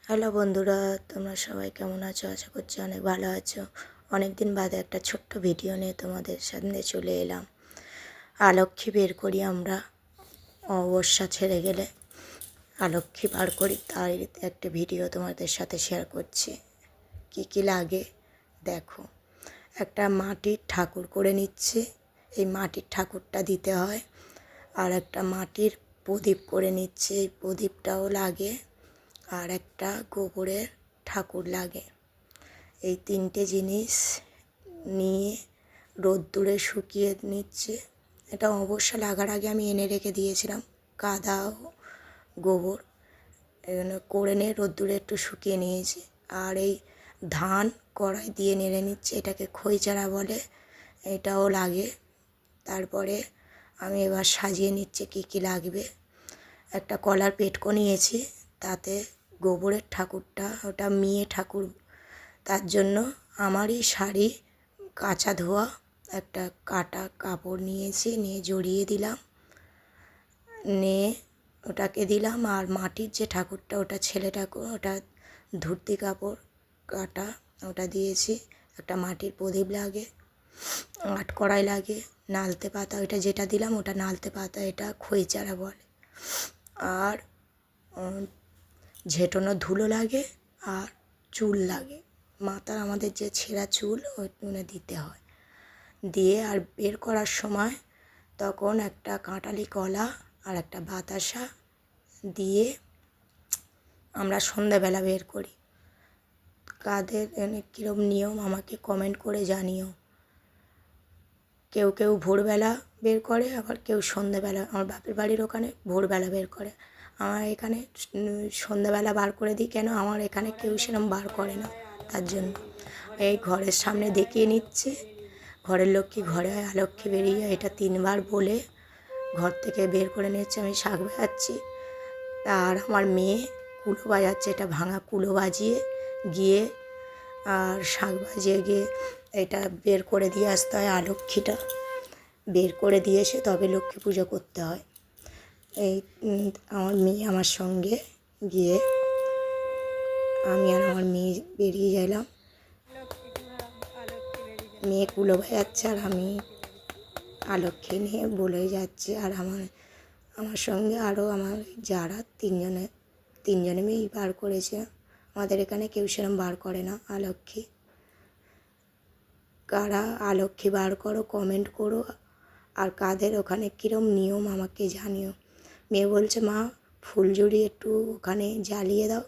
Hello বন্ধুরা, তোমরা সবাই কেমন আছো? আশা করছি অনেক ভালো আছো। অনেক দিন বাদে একটা ছোট্ট ভিডিও নিয়ে তোমাদের সামনে চলে এলাম। আলক্ষী বের করি আমরা, অমাবস্যা ছেড়ে গেলে আলক্ষী বার করি, তার একটা ভিডিও তোমাদের সাথে শেয়ার করছি। কি কি লাগে দেখো। একটা মাটির ঠাকুর করে নিচ্ছে, এই মাটির ঠাকুরটা দিতে হয়। আর একটা মাটির প্রদীপ করে নিচ্ছে, এই প্রদীপটাও লাগে। আর একটা গোবরের ঠাকুর লাগে। এই তিনটে জিনিস নিয়ে রোদ্দুরে শুকিয়ে নিচ্ছে। এটা অবশ্য লাগার আগে আমি এনে রেখে দিয়েছিলাম, কাদা গোবর এগুলো করে নিয়ে রোদ্দুরে একটু শুকিয়ে নিয়েছি। আর এই ধান কড়াই দিয়ে নেড়ে নিচ্ছে, এটাকে খইচারা বলে, এটাও লাগে। তারপরে আমি এবার সাজিয়ে নিচ্ছে কী কী লাগবে। একটা কলার পেটকো নিয়েছি, তাতে গোবরের ঠাকুরটা, ওটা মেয়ে ঠাকুর, তার জন্য আমারই শাড়ি কাচা ধোয়া একটা কাটা কাপড় নিয়েছি, নিয়ে জড়িয়ে দিলাম, নিয়ে ওটাকে দিলাম। আর মাটির যে ঠাকুরটা, ওটা ছেলে ঠাকুর, ওটা ধুতি কাপড় কাটা, ওটা দিয়েছি। একটা মাটির প্রদীপ লাগে, আট কড়াই লাগে, নালতে পাতা, ওইটা যেটা দিলাম ওটা নালতে পাতা, এটা খইচারা বলে। আর ঝেঁটানো ধুলো লাগে, আর চুল লাগে, মাথার আমাদের যে ছেঁড়া চুল ওইগুলো দিতে হয়। দিয়ে আর বের করার সময় তখন একটা কাঁঠালি কলা আর একটা বাতাসা দিয়ে আমরা সন্ধ্যাবেলা বের করি। কাদের কীরকম নিয়ম আমাকে কমেন্ট করে জানিও। কেউ কেউ ভোরবেলা বের করে, আবার কেউ সন্ধ্যাবেলা। আমার বাপের বাড়ির ওখানে ভোরবেলা বের করে, আমার এখানে সন্ধ্যাবেলা বার করে দিই। কেন, আমার এখানে কেউ সেরকম বার করে না, তার জন্য। এই ঘরের সামনে দেখিয়ে নিচ্ছে, ঘরের লক্ষ্মী ঘরে হয়, আলক্ষ্মী বেরিয়ে, এটা 3বার বলে ঘর থেকে বের করে নিচ্ছে। আমি শাঁখ বাজাচ্ছি, আর আমার মেয়ে কুলো বাজাচ্ছে, এটা ভাঙা কুলো বাজিয়ে গিয়ে, আর শাঁখ বাজিয়ে গিয়ে এটা বের করে দিয়ে আসতে হয়। আলক্ষীটা বের করে দিয়ে এসে তবে লক্ষ্মী পুজো করতে হয়। এই আমার মেয়ে আমার সঙ্গে গিয়ে, আমি আর আমার মেয়ে বেরিয়ে গেলাম। মেয়ে কুলো বাজাচ্ছে আর আমি আলক্ষী নিয়ে বলে যাচ্ছি। আর আমার সঙ্গে আরও আমার যারা তিনজনে মেয়েই বার করেছে। আমাদের এখানে কেউ সেরকম বার করে না আলক্ষী। কারা আলক্ষী বার করো কমেন্ট করো, আর কাদের ওখানে কীরকম নিয়ম আমাকে জানিও। মেয়ে বলছে, মা ফুলঝুরি একটু ওখানে জ্বালিয়ে দাও,